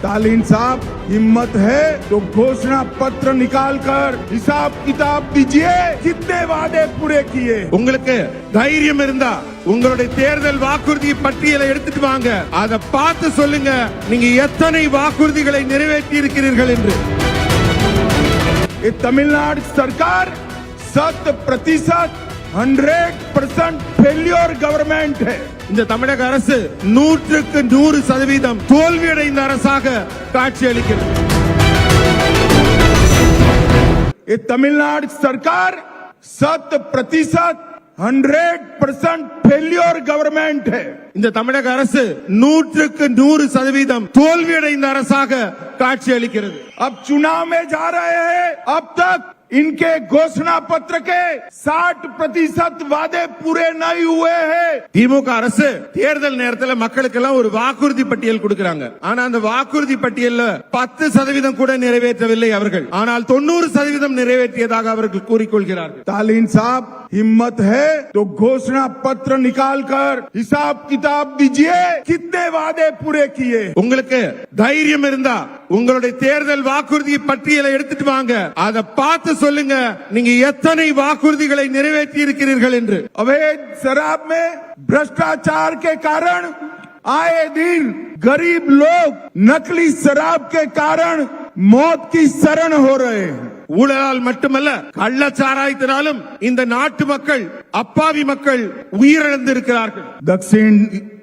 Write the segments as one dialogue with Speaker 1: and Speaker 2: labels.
Speaker 1: Stalin साहब हिम्मत है तो घोषणा पत्र निकालकर हिसाब किताब दीजिए कितने वादे पूरे किए
Speaker 2: உங்களுக்கு தைரியம் இருந்தா உங்களுடைய தேர்தல் வாக்குறுதி பட்டியலை எடுத்துட்டு வாங்க அதை பார்த்து சொல்லுங்க நீங்க எத்தனை வாக்குறுதிகளை நிறைவேற்றி இருக்கிறீர்கள் என்று
Speaker 1: ये तमिलनाडु सरकार 100% फेल्योर गवर्नमेंट है
Speaker 2: இந்த தமிழக அரசு 100% தோல்வியடைந்த அரசாக காட்சியளிக்கிறது
Speaker 1: ये तमिलनाडु सरकार 100% फेल्योर गवर्नमेंट है
Speaker 2: இந்த தமிழக அரசு 100% தோல்வியடைந்த அரசாக காட்சியளிக்கிறது
Speaker 1: अब चुनाव में जा रहे हैं अब तक इनके घोषणा पत्र के 60% वादे पूरे नहीं हुए हैं
Speaker 2: திமுக அரசு தேர்தல் நேரத்துல மக்களுக்கு எல்லாம் ஒரு வாக்குறுதி பட்டியல் கொடுக்கறாங்க ஆனா அந்த வாக்குறுதி பட்டியல்ல 10% கூட நிறைவேற்றவில்லை அவர்கள் ஆனால் 90% நிறைவேற்றியதாக அவர்கள் கூறிக்கொள்கிறார்கள்
Speaker 1: स्टालिन साहब हिम्मत है तो घोषणा पत्र निकालकर हिसाब किताब दीजिए कितने वादे पूरे किए
Speaker 2: உங்களுக்கு தைரியம் இருந்தா உங்களுடைய தேர்தல் வாக்குறுதி பட்டியலை எடுத்துட்டு வாங்க அதை பார்த்து சொல்லுங்க நீங்க எத்தனை வாக்குறுதிகளை நிறைவேற்றி இருக்கிறீர்கள் என்று
Speaker 1: अवैध शराब में भ्रष्टाचार के कारण आए दिन गरीब लोग नकली शराब के कारण मौत की शरण हो रहे हैं
Speaker 2: ஊழலால் மட்டுமல்ல கள்ளச்சாராயத்தினாலும் இந்த நாட்டு மக்கள் அப்பாவி மக்கள் உயிரிழந்திருக்கிறார்கள்
Speaker 1: दक्षिण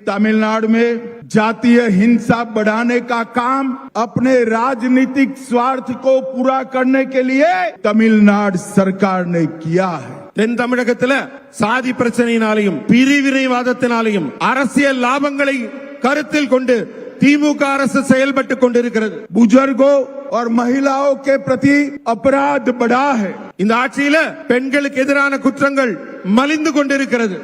Speaker 1: तमिलनाडु में जातीय हिंसा बढ़ाने का काम अपने राजनीतिक स्वार्थ को पूरा करने के लिए तमिलनाडु सरकार ने किया है
Speaker 2: தென் தமிழகத்துல சாதி பிரச்சனையினாலையும் பிரிவினைவாதத்தினாலையும் அரசியல் லாபங்களை கருத்தில் கொண்டு திமுக அரசு செயல்பட்டு கொண்டிருக்கிறது
Speaker 1: बुजुर्गों और महिलाओं के प्रति अपराध बढ़ा है
Speaker 2: இந்த ஆட்சியில பெண்களுக்கு எதிரான குற்றங்கள் மலிந்து கொண்டிருக்கிறது